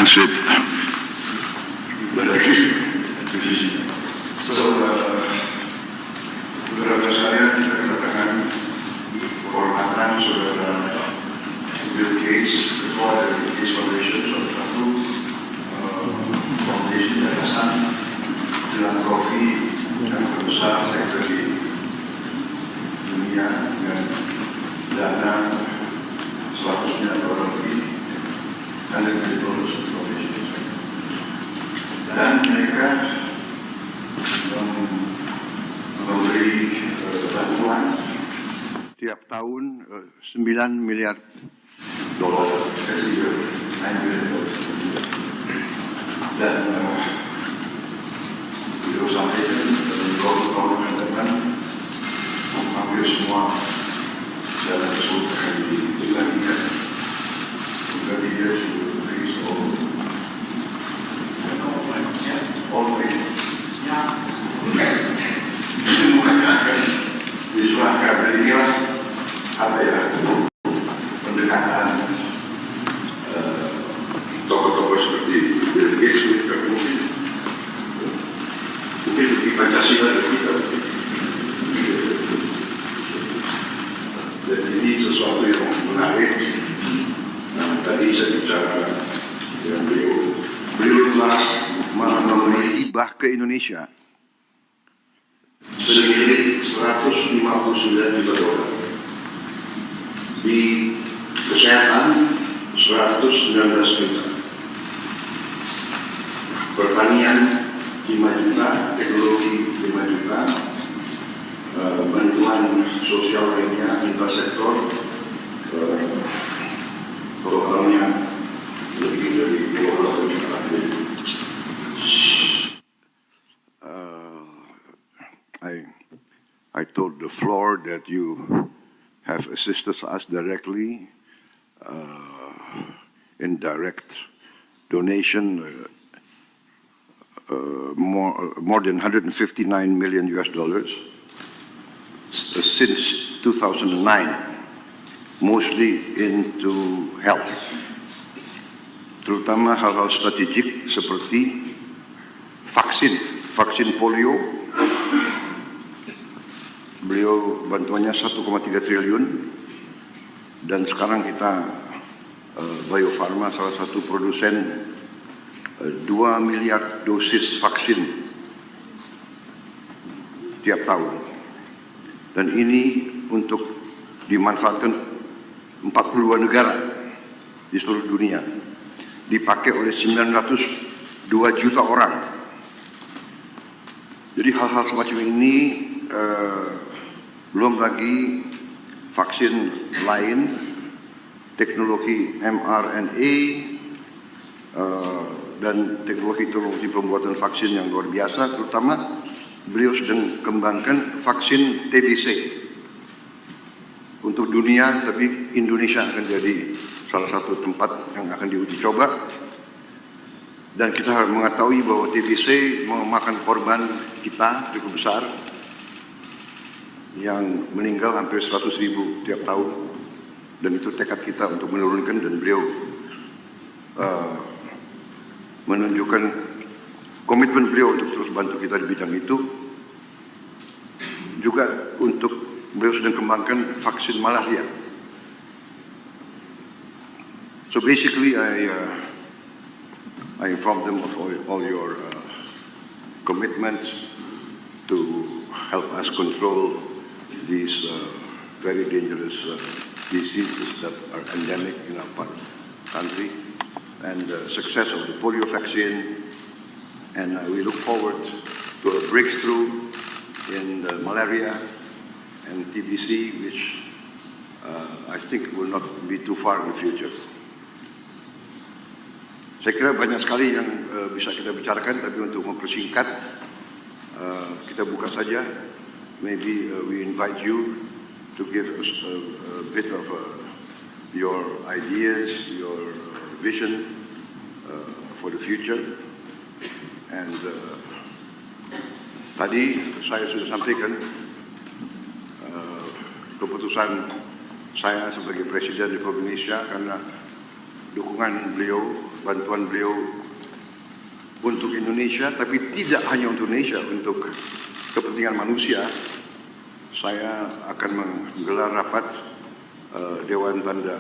Sip. Saudara sekalian, kedatangan kehormatan saudara Bill Gates, ketua dari Gates Foundation, salah satu foundation yayasan filantropi yang terbesar sektor di dunia dengan dana 100 miliar dolar lebih dan dan mereka memberi bantuan Tiap tahun 9 miliar dolar. Dan beliau sampaikan dalam tahun yang depan hampir semua dana tersebut akan dibagikan. Jadi dia sudah beri semuanya akan diserahkan. Dan inilah apa ya, pendekatan tokoh-tokoh seperti Bill Gates, mungkin di Pancasila dan kita. Dan ini sesuatu yang menarik. Nah, tadi saya bicara dengan beliau telah Memberi hibah ke Indonesia senilai 159 juta dolar, di kesehatan 119 juta, pertanian 5 juta, teknologi 5 juta, bantuan sosial lainnya lintas sektor, programnya lebih dari 28 juta. I told the floor that you have assisted us directly in direct donation, more than 159 million US dollars since 2009, mostly into health, terutama hal-hal strategik seperti vaksin polio. Beliau bantuannya 1,3 triliun, dan sekarang kita Bio Farma salah satu produsen 2 miliar dosis vaksin tiap tahun, dan ini untuk dimanfaatkan 42 negara di seluruh dunia, dipakai oleh 902 juta orang. Jadi hal-hal semacam ini, belum lagi vaksin lain, teknologi mRNA, dan teknologi pembuatan vaksin yang luar biasa. Terutama beliau sedang kembangkan vaksin TBC untuk dunia, tapi Indonesia akan jadi salah satu tempat yang akan diuji coba. Dan kita harus mengetahui bahwa TBC memakan korban kita cukup besar, yang meninggal hampir 100.000 tiap tahun, dan itu tekad kita untuk menurunkan. Dan beliau menunjukkan komitmen beliau untuk terus bantu kita di bidang itu. Juga untuk beliau sedang kembangkan vaksin malaria. So basically I informed them of all your commitments to help us control these very dangerous diseases that are endemic in our country, and the success of the polio vaccine. And we look forward to a breakthrough in the malaria and TBC, which I think will not be too far in the future. Saya kira banyak sekali yang bisa kita bicarakan, tapi untuk mempersingkat, kita buka saja. Maybe we invite you to give us a bit of your ideas, your vision for the future. And tadi saya sudah sampaikan keputusan saya sebagai Presiden Republik Indonesia, karena dukungan beliau, bantuan beliau untuk Indonesia, tapi tidak hanya untuk Indonesia, untuk kepentingan manusia. Saya akan menggelar rapat Dewan Tanda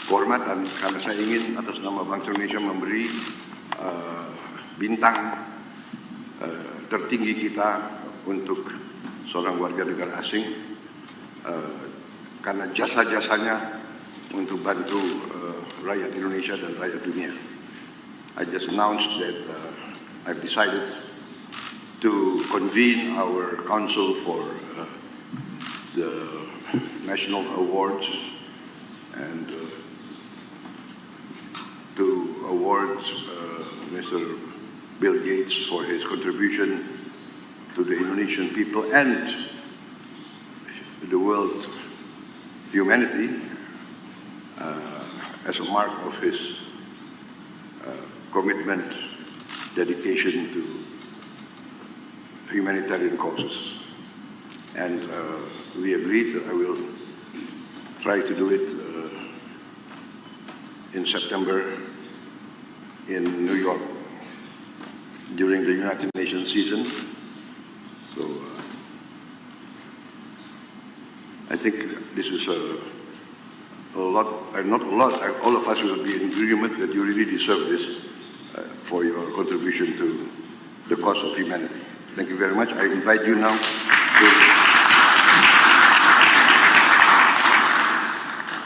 Kehormatan karena saya ingin atas nama bangsa Indonesia memberi bintang tertinggi kita untuk seorang warga negara asing karena jasa-jasanya untuk bantu rakyat Indonesia dan rakyat dunia. I just announced that I've decided to convene our council for the national awards and to award Mr. Bill Gates for his contribution to the Indonesian people and the world humanity as a mark of his commitment, dedication to humanitarian causes. And we agreed that I will try to do it in September in New York during the United Nations season. So I think this is a lot, not a lot, all of us will be in agreement that you really deserve this for your contribution to the cause of humanity. Thank you very much. I invite you now to...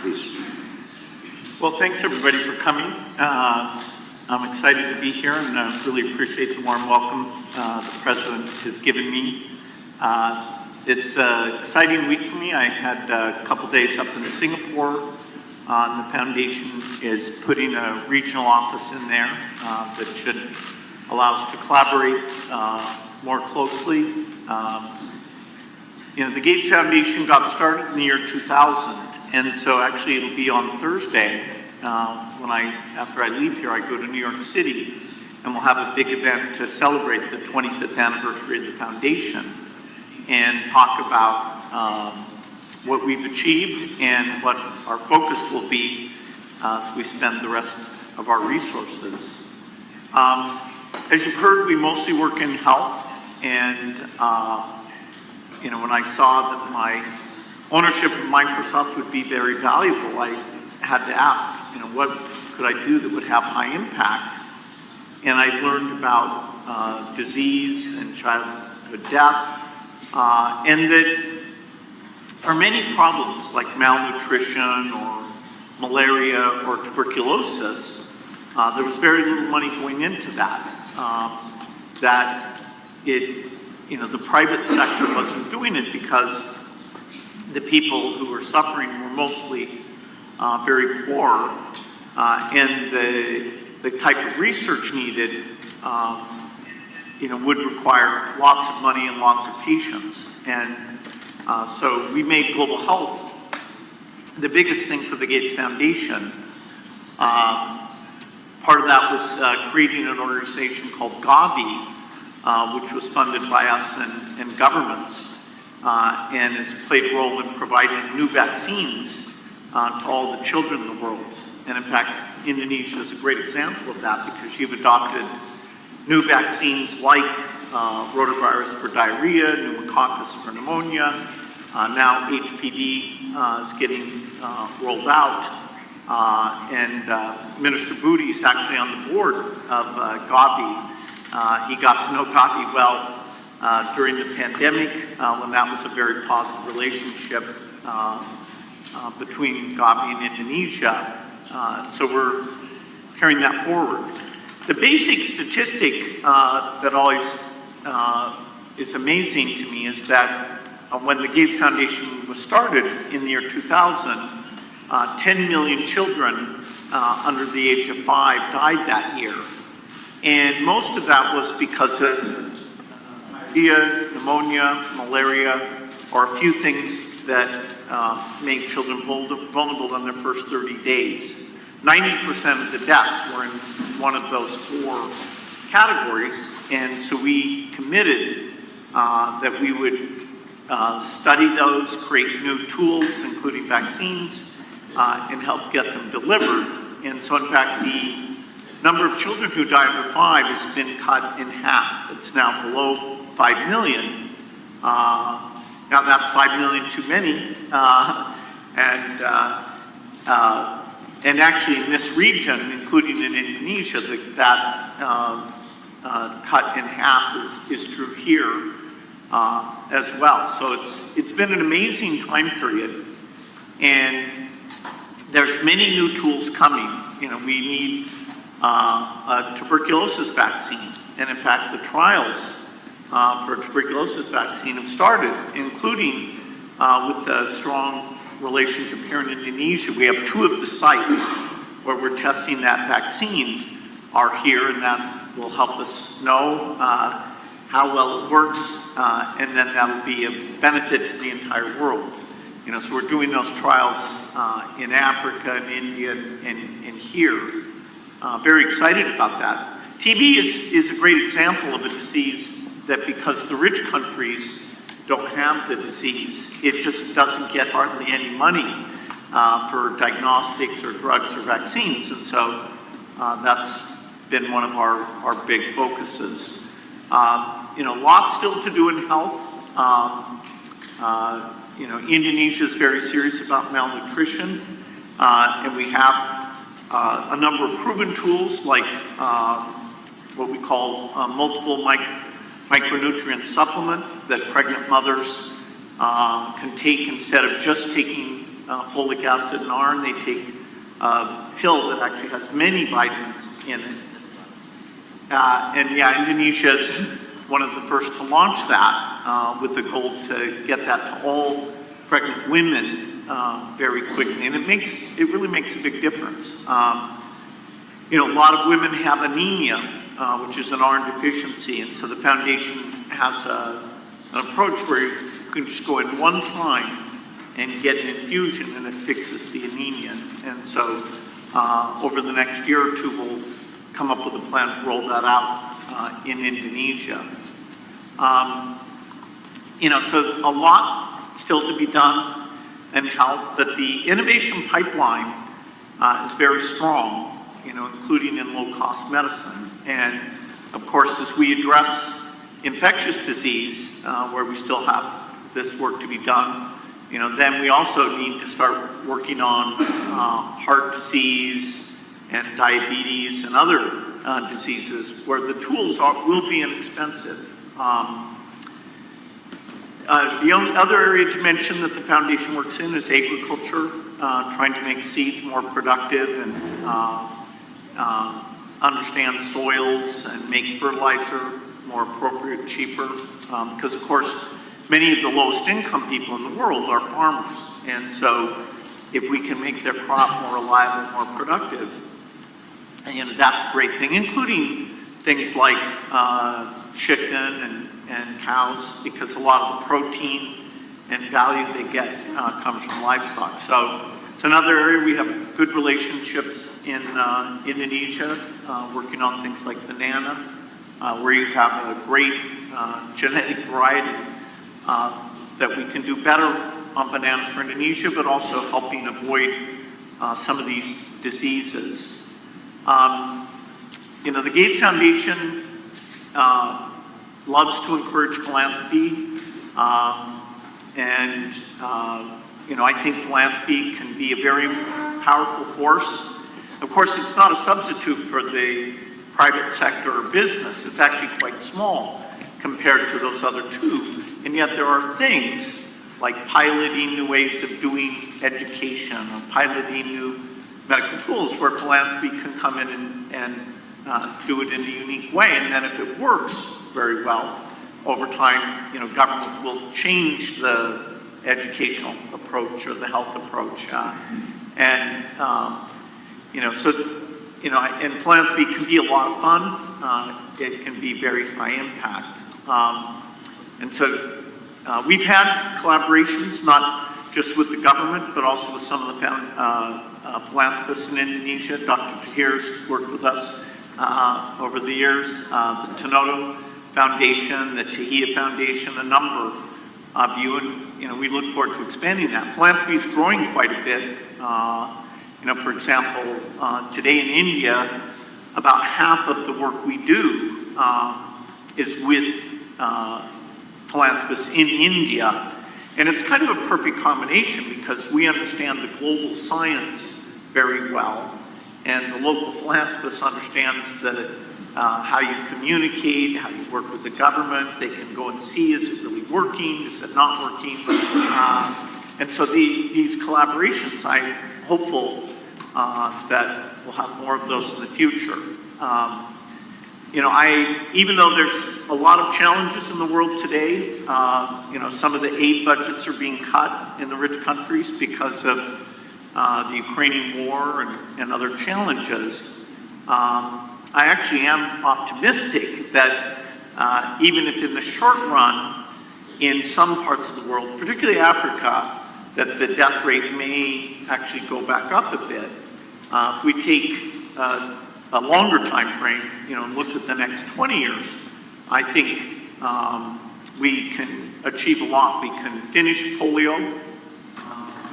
Please. Well, thanks everybody for coming. I'm excited to be here and I really appreciate the warm welcome the President has given me. It's an exciting week for me. I had a couple days up in Singapore. The foundation is putting a regional office in there that should allow us to collaborate more closely. The Gates Foundation got started in the year 2000, and so actually it'll be on Thursday after I leave here, I go to New York City, and we'll have a big event to celebrate the 25th anniversary of the foundation and talk about what we've achieved and what our focus will be as we spend the rest of our resources. As you've heard, we mostly work in health, and when I saw that my ownership of Microsoft would be very valuable, I had to ask, what could I do that would have high impact? And I learned about disease and childhood death, and that for many problems like malnutrition or malaria or tuberculosis, there was very little money going into that. The private sector wasn't doing it because the people who were suffering were mostly very poor, and the type of research needed would require lots of money and lots of patience. And so we made global health the biggest thing for the Gates Foundation. Part of that was creating an organization called Gavi, which was funded by us and governments, and has played a role in providing new vaccines to all the children in the world. And in fact, Indonesia is a great example of that because you've adopted new vaccines like rotavirus for diarrhea, pneumococcus for pneumonia. Now HPV is getting rolled out. And Minister Budi is actually on the board of Gavi. He got to know Gavi well during the pandemic when that was a very positive relationship between Gavi and Indonesia. So we're carrying that forward. The basic statistic that always is amazing to me is that when the Gates Foundation was started in the year 2000, 10 million children under the age of 5 died that year. And most of that was because of diarrhea, pneumonia, malaria, or a few things that make children vulnerable in their first 30 days. 90% of the deaths were in one of those 4 categories, and so we committed that we would study those, create new tools, including vaccines, and help get them delivered. And so in fact, the number of children who die under 5 has been cut in half. It's now below 5 million. Now that's 5 million too many. And actually in this region, including in Indonesia, that cut in half is true here as well. So it's been an amazing time period, and there's many new tools coming. You know, we need a tuberculosis vaccine, and in fact the trials for a tuberculosis vaccine have started, including with the strong relationship here in Indonesia. We have 2 of the sites where we're testing that vaccine are here, and that will help us know how well it works, and then that'll be a benefit to the entire world. You know, so we're doing those trials in Africa and India and here. Very excited about that. TB is a great example of a disease that, because the rich countries don't have the disease, it just doesn't get hardly any money for diagnostics or drugs or vaccines. And so that's been one of our big focuses. You know, lots still to do in health. You know, Indonesia is very serious about malnutrition, and we have a number of proven tools like what we call multiple micronutrient supplement that pregnant mothers can take instead of just taking folic acid and iron. They take a pill that actually has many vitamins in it. And yeah, Indonesia is one of the first to launch that with the goal to get that to all pregnant women very quickly. And it really makes a big difference. You know, a lot of women have anemia, which is an iron deficiency, and so the foundation has an approach where you can just go in one time and get an infusion, and it fixes the anemia. And so over the next year or 2, we'll come up with a plan to roll that out in Indonesia. You know, so a lot still to be done in health, but the innovation pipeline is very strong, you know, including in low-cost medicine. And of course, as we address infectious disease, where we still have this work to be done, you know, then we also need to start working on heart disease and diabetes and other diseases where the tools will be inexpensive. The only other area to mention that the foundation works in is agriculture, trying to make seeds more productive and understand soils and make fertilizer more appropriate, cheaper, because of course many of the lowest income people in the world are farmers, and so if we can make their crop more reliable, more productive, and that's a great thing, including things like chicken and cows, because a lot of the protein and value they get comes from livestock. So it's another area we have good relationships in Indonesia, working on things like banana, where you have a great genetic variety that we can do better on bananas for Indonesia, but also helping avoid some of these diseases. You know, the Gates Foundation loves to encourage philanthropy, and you know, I think philanthropy can be a very powerful force. Of course, it's not a substitute for the private sector or business. It's actually quite small compared to those other 2. And yet there are things like piloting new ways of doing education or piloting new medical tools where philanthropy can come in and do it in a unique way. And then if it works very well, over time, you know, government will change the educational approach or the health approach. You know, so, you know, and philanthropy can be a lot of fun. It can be very high impact. And so we've had collaborations, not just with the government, but also with some of the philanthropists in Indonesia. Dr. Tahir's worked with us over the years, the Tanoto Foundation, the Tahia Foundation, a number of you, and you know, we look forward to expanding that. Philanthropy is growing quite a bit, For example, today in India, about half of the work we do is with philanthropists in India. And it's kind of a perfect combination because we understand the global science very well, and the local philanthropist understands how you communicate, how you work with the government. They can go and see, is it really working, is it not working? And so these collaborations, I'm hopeful that we'll have more of those in the future. Even though there's a lot of challenges in the world today, some of the aid budgets are being cut in the rich countries because of the Ukrainian war and other challenges. I actually am optimistic that even if in the short run, in some parts of the world, particularly Africa, that the death rate may actually go back up a bit. If we take a longer time frame, and look at the next 20 years, I think we can achieve a lot. We can finish polio.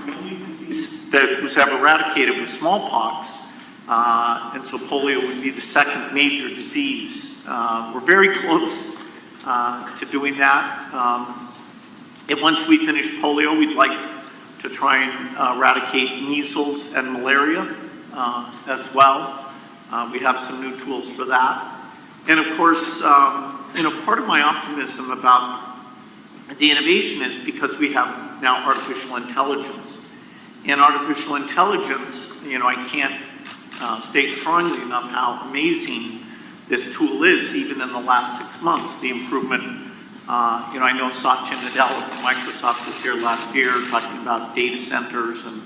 The only disease that was ever eradicated was smallpox, and so polio would be the second major disease. We're very close to doing that. And once we finish polio, we'd like to try and eradicate measles and malaria as well. We have some new tools for that. And of course, part of my optimism about the innovation is because we have now artificial intelligence. And artificial intelligence, I can't state strongly enough how amazing this tool is, even in the last 6 months. The improvement, I know Satya Nadella from Microsoft was here last year talking about data centers and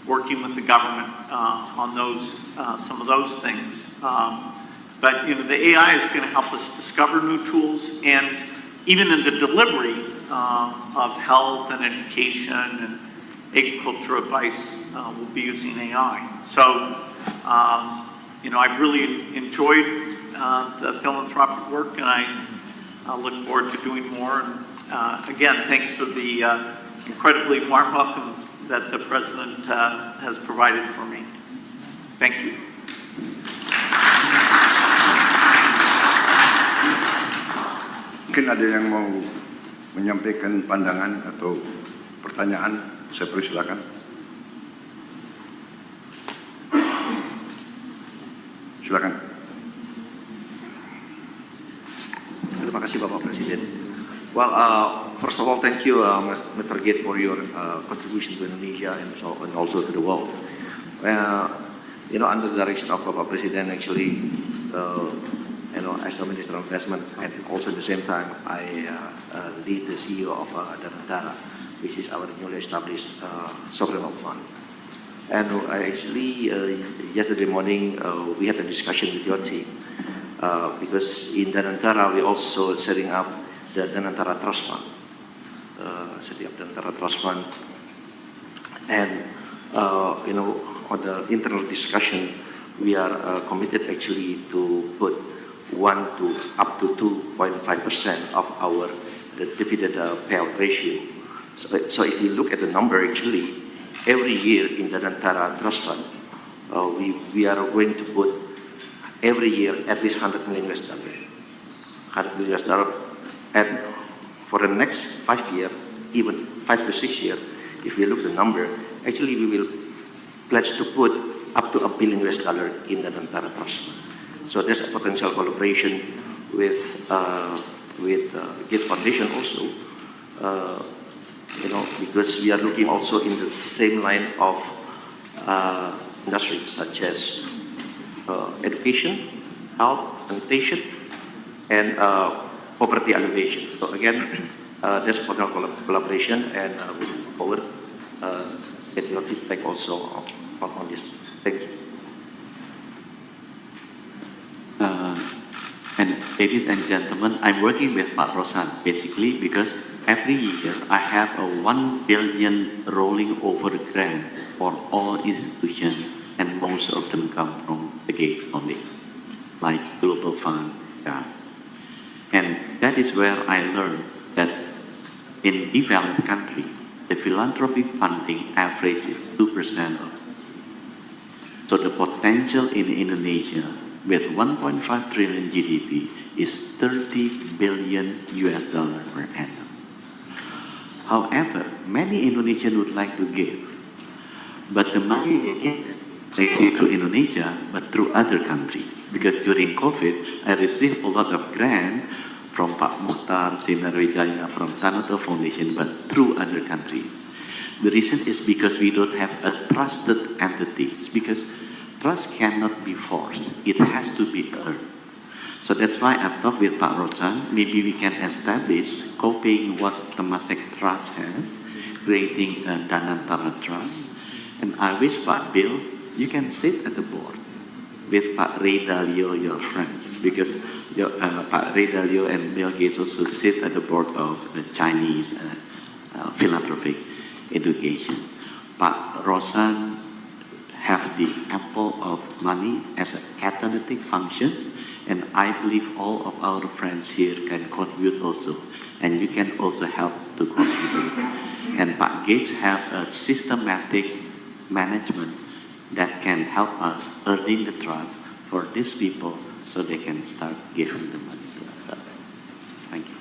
working with the government on those, some of those things. But the AI is going to help us discover new tools, and even in the delivery of health and education and agriculture advice, we'll be using AI. So, I've really enjoyed the philanthropic work, and I look forward to doing more. And again, thanks for the incredibly warm welcome that the President has provided for me. Thank you. Mungkin ada yang mau menyampaikan pandangan atau pertanyaan, saya persilakan. Silakan. Terima kasih Bapak Presiden. Well, first of all, thank you, Mr. Gate, for your contribution to Indonesia and also to the world. Under the direction of Bapak Presiden, actually, as a Minister of Investment, and also at the same time, I lead the CEO of Negara, which is our newly established sovereign wealth fund. And actually, yesterday morning, we had a discussion with your team, because in Negara, we also setting up the Negara Trust Fund, Trust Fund, and on the internal discussion, we are committed actually to put 1 to up to 2.5% of our dividend payout ratio. So if you look at the number, actually, every year in the Negara Trust Fund, we are going to put every year at least $100 million. $100 million. And for the next 5 years, even 5 to 6 years, if we look at the number, actually we will pledge to put up to $1 billion in the Negara Trust Fund. So there's a potential collaboration with Gates Foundation also, because we are looking also in the same line of industries such as education, health, sanitation, and poverty alleviation. So again, there's a potential collaboration, and we look forward get your feedback also on this. Thank you. And ladies and gentlemen, I'm working with Pak Rosan basically because every year I have a 1 billion rolling over grant for all institutions, and most of them come from the Gates only, like Global Fund. Yeah. And that is where I learned that in developed country, the philanthropy funding average is 2% of So the potential in Indonesia with 1.5 trillion GDP is 30 billion US dollar per annum. However, many Indonesians would like to give, but the money they get is through Indonesia, but through other countries. Because during COVID, I received a lot of grant from Pak Muhtar, Sinar Wijaya, from Tanoto Foundation, but through other countries. The reason is because we don't have a trusted entities, because trust cannot be forced. It has to be earned. So that's why I talked with Pak Rosan, maybe we can establish, copying what Temasek Trust has, creating a Danantara Trust. And I wish, Pak Bill, you can sit at the board with Pak Ray Dalio, your friends, because Pak Ray Dalio and Bill Gates also sit at the board of the Chinese philanthropic education. Pak Rosan have the apple of money as a catalytic functions, and I believe all of our friends here can contribute also, and you can also help to contribute. And Pak Gates have a systematic management that can help us earning the trust for these people so they can start giving the money to us. Thank you.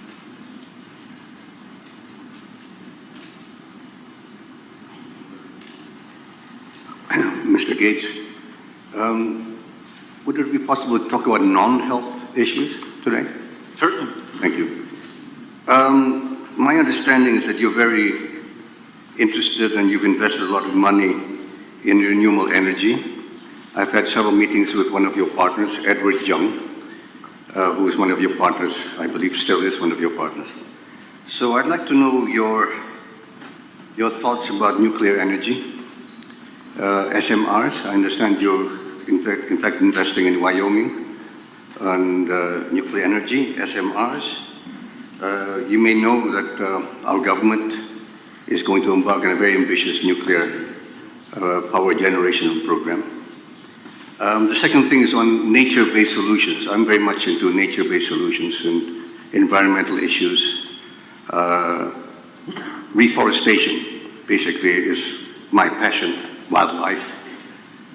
Mr. Gates, would it be possible to talk about non-health issues today? Certainly. Thank you. My understanding is that you're very interested and you've invested a lot of money in renewable energy. I've had several meetings with one of your partners, Edward Young, who is one of your partners, I believe still is one of your partners. So I'd like to know your thoughts about nuclear energy, SMRs. I understand you're in fact investing in Wyoming on nuclear energy, SMRs. You may know that our government is going to embark on a very ambitious nuclear power generation program. The second thing is on nature-based solutions. I'm very much into nature-based solutions and environmental issues. Reforestation, basically, is my passion, wildlife,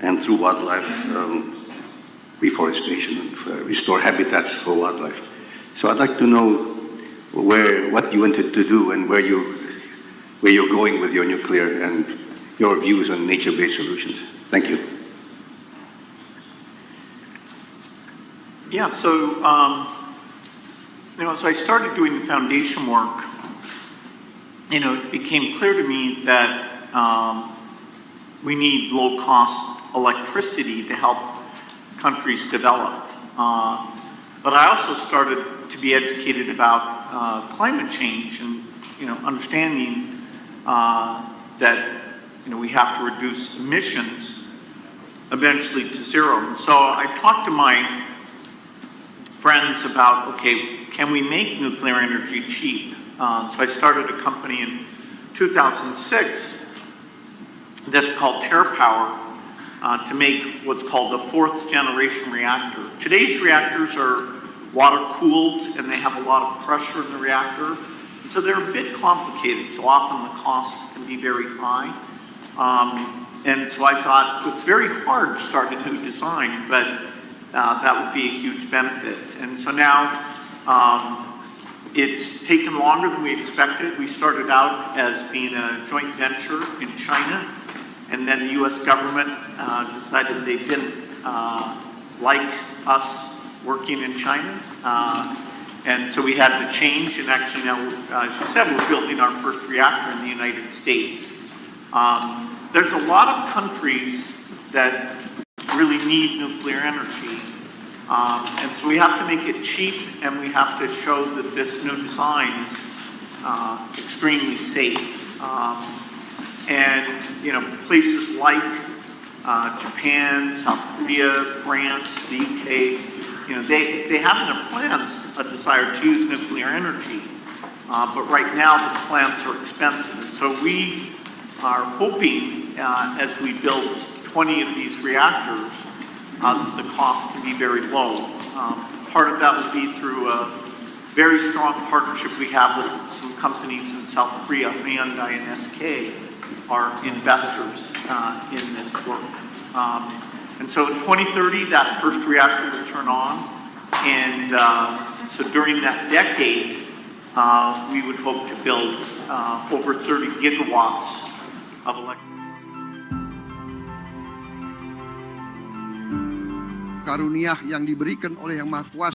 and through wildlife, reforestation, and restore habitats for wildlife. So I'd like to know what you wanted to do and where you're going with your nuclear and your views on nature-based solutions. Thank you. Yeah, so, as I started doing the foundation work, it became clear to me that we need low-cost electricity to help countries develop. But I also started to be educated about climate change and, understanding that, we have to reduce emissions eventually to zero. And so I talked to my friends about, okay, can we make nuclear energy cheap? So I started a company in 2006 that's called TerraPower to make what's called the fourth generation reactor. Today's reactors are water cooled and they have a lot of pressure in the reactor. And so they're a bit complicated, so often the cost can be very high. And so I thought it's very hard to start a new design, but that would be a huge benefit. And so now it's taken longer than we expected. We started out as being a joint venture in China, and then the US government decided they didn't like us working in China. And so we had to change, and actually now, as you said, we're building our first reactor in the United States. There's a lot of countries that really need nuclear energy. And so we have to make it cheap, and we have to show that this new design is extremely safe. And, places like Japan, South Korea, France, the UK, they have in their plans a desire to use nuclear energy. But right now the plants are expensive. And so we are hoping, as we build 20 of these reactors, that the cost can be very low. Part of that will be through a very strong partnership we have with some companies in South Korea. Hyundai and SK are investors in this work. And so in 2030, that first reactor will turn on. And so during that decade, we would hope to build over 30 gigawatts of electricity. Karunia yang diberikan oleh Yang Maha Kuasa